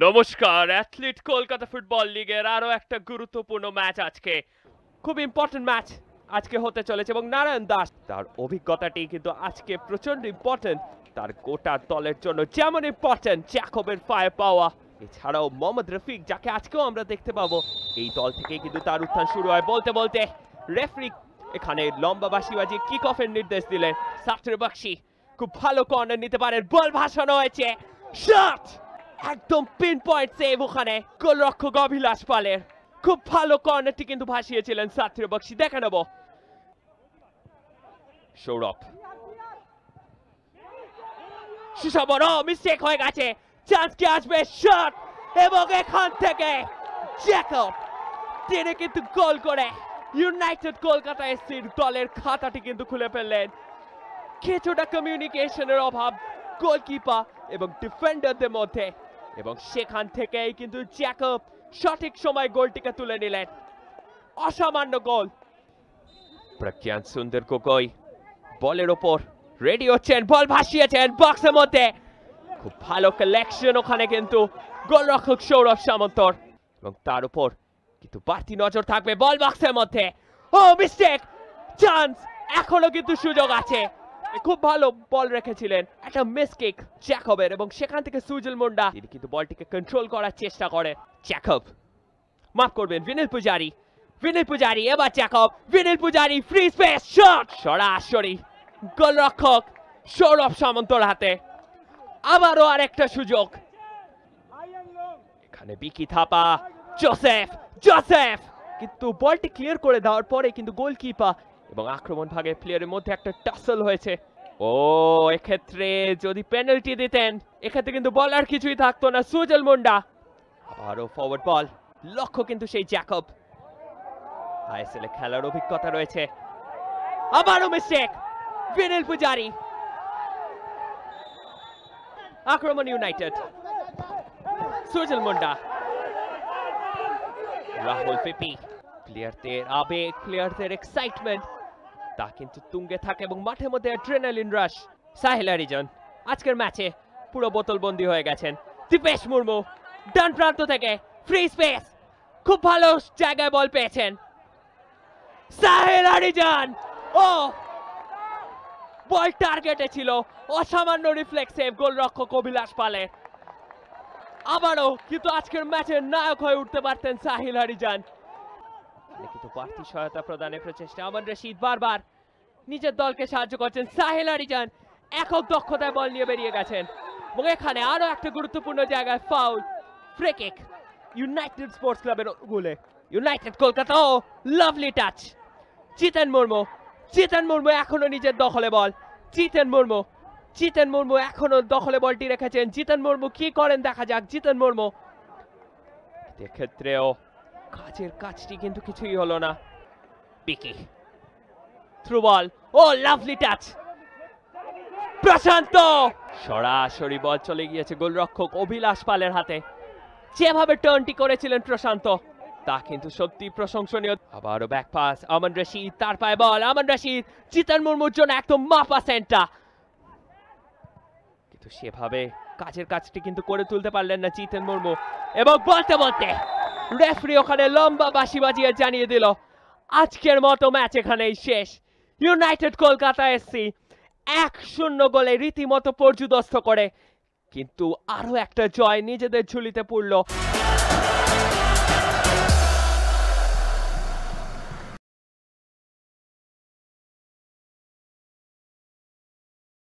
নমস্কার। Athlete Kolkata football লিগের আরো একটা গুরুত্বপূর্ণ ম্যাচ আজকে, খুব ইম্পর্টেন্ট ম্যাচ আজকে হতে চলেছে এবং নারায়ণ দাস তার অভিজ্ঞতাটি কিন্তু আজকে প্রচন্ড ইম্পর্টেন্ট তার গোটা দলের জন্য, যেমন ইম্পর্টেন্ট জ্যাকবের ফায়ার পাওয়া, এছাড়াও মোহাম্মদ রফিক যাকে আজকেও আমরা দেখতে পাবো। এই দল থেকে কিন্তু তার উত্থান শুরু হয়। বলতে বলতে রেফারি এখানে লম্বা বাঁশি বাজিয়ে কিক অফের নির্দেশ দিলেন। সাত্রে বক্সি খুব ভালো কর্নার নিতে পারেন, বল ভাসানো হয়েছে, শট একদম পিন পয়েন্ট সেভ ওখানে গোলরক্ষক অভিলাষ পালের। খুব ভালো কর্নারটি কিন্তু ভাসিয়েছিলেন সাত্রে বক্সি। দেখে নেব সৌরভ, সুশাবন মিস্টেক হয়ে গেছে, চান্স কি আসবে, শট এবং এখান থেকে জ্যাকব তিনি কিন্তু গোল করে ইউনাইটেড কলকাতা এসসির দলের খাতাটি কিন্তু খুলে ফেললেন। কিছুটা কমিউনিকেশনের অভাব গোলকিপার এবং ডিফেন্ডারদের মধ্যে, এবং সেখান থেকেই কিন্তু জ্যাকব সঠিক সময় গোলটিকে তুলে নিলেন। অসামান্য গোল। প্রজ্ঞান সুন্দর গগৈ বলের ওপর রেডি হচ্ছেন, বল ভাসিয়েছেন বক্সের মধ্যে, খুব ভালো কালেকশন ওখানে কিন্তু গোলরক্ষক সৌরভ সামন্তর, এবং তার উপর কিন্তু বাড়তি নজর থাকবে। বল বক্সের মধ্যে, ও মিস্টেক, চান্স এখনো কিন্তু সুযোগ আছে। খুব ভালো বল রেখেছিলেন, একটা মিস কিক জ্যাকবের, এবং সেখান থেকে সুজল মুন্ডা তিনি কিন্তু বলটিকে কন্ট্রোল করার চেষ্টা করে। জ্যাকব, মাফ করবেন ভিনিল পূজারি, ভিনিল পূজারি, এবার জ্যাকব, ভিনিল পূজারি, ফ্রি স্পেস, শট সরাসরি গোলরক্ষক সৌরভ সামন্তর হাতে। আবারও আরেকটা সুযোগ, এখানে বিকি থাপা, জোসেফ, জোসেফ কিন্তু বলটি ক্লিয়ার করে দেওয়ার পরে কিন্তু গোলকিপার এবং আক্রমণ ভাগের প্লেয়ারের মধ্যে একটা টাসল হয়েছে। ও এক্ষেত্রে যদি পেনাল্টি দিতেন এক্ষেত্রে কিন্তু বল আর কিছুই থাকতো না। সুজল মুন্ডা আরো ফরওয়ার্ড বল, লক্ষ্য কিন্তু সেই জ্যাকব, আইএসএল এ খেলার অভিজ্ঞতা রয়েছে। আবারও মিস্টেক, ভিনিল পূজারি, আক্রমণ ইউনাইটেড, সুজল মুন্ডা, রাহুল পিপি, প্লেয়ারদের আবেগ, প্লেয়ারদের এক্সাইটমেন্ট তা কিন্তু তুঙ্গে থাকে এবং মাঠের মধ্যে অ্যাড্রেনালিন রাশ। সাহেল হরিজন আজকের ম্যাচে পুরো বোতলবন্দি হয়ে গেছেন। দীপেশ মুর্মু ডান প্রান্ত থেকে ফ্রি স্পেস, খুব ভালো জায়গায় বল পেয়েছেন সাহেল হরিজন, ও বল টার্গেটে ছিল, অসামান্য রিফ্লেক্সিভ গোলরক্ষক অভিলাষ পালের। আবারও কিন্তু আজকের ম্যাচের নায়ক হয়ে উঠতে পারতেন সাহিল হরিজন, কিন্তু বাড়তি সহায়তা প্রদানের প্রচেষ্টা। আমান রশিদ বারবার নিজের দলকে সাহায্য করছেন, সাহিল হরিজন একক দক্ষতায় বল নিয়ে বেরিয়ে গেছেন, এবং এখানে আরো একটা গুরুত্বপূর্ণ জায়গায় foul, free kick United sports ক্লাবের গোলে, ইউনাইটেড কলকাতা। ও লাভলি টাচ, জিতেন মুর্মু, জিতেন মুর্মু এখনো নিজের দখলে বল, জিতেন মুর্মু, জিতেন মুর্মু এখনো দখলে বলটি রেখেছেন। জিতেন মুর্মু কি করেন দেখা যাক। জিতেন মুর্মু এক্ষেত্রেও কাজের কাজটি কিন্তু কিছুই হলো না। পিকি থ্রু বল, ও লাভলি টাচ, প্রশান্ত সরাসরি বল চলে গিয়েছে গোলরক্ষক অভিলাষ পালের হাতে। যেভাবে টার্নটি করেছিলেন প্রশান্ত তা কিন্তু সত্যি প্রশংসনীয়। আবারও ব্যাক পাস, আমান রশিদ, তার পায়ে বল, আমান রশিদ, জিতেন মুর্মুর জন্য একদম মাপা সেন্টার, কিন্তু সেভাবে কাজের কাজটি কিন্তু করে তুলতে পারলেন না জিতেন মুর্মু। এবং বলতে বলতে রেফারি ওখানে লম্বা বাঁশি বাজিয়ে জানিয়ে দিল আজকের মতো ম্যাচ এখানেই শেষ। ইউনাইটেড কলকাতা এসসি 1-0 গোলে রীতিমতো পর্যুদস্ত করে কিন্তু আরো একটা জয় নিজেদের ঝুলিতে পড়ল।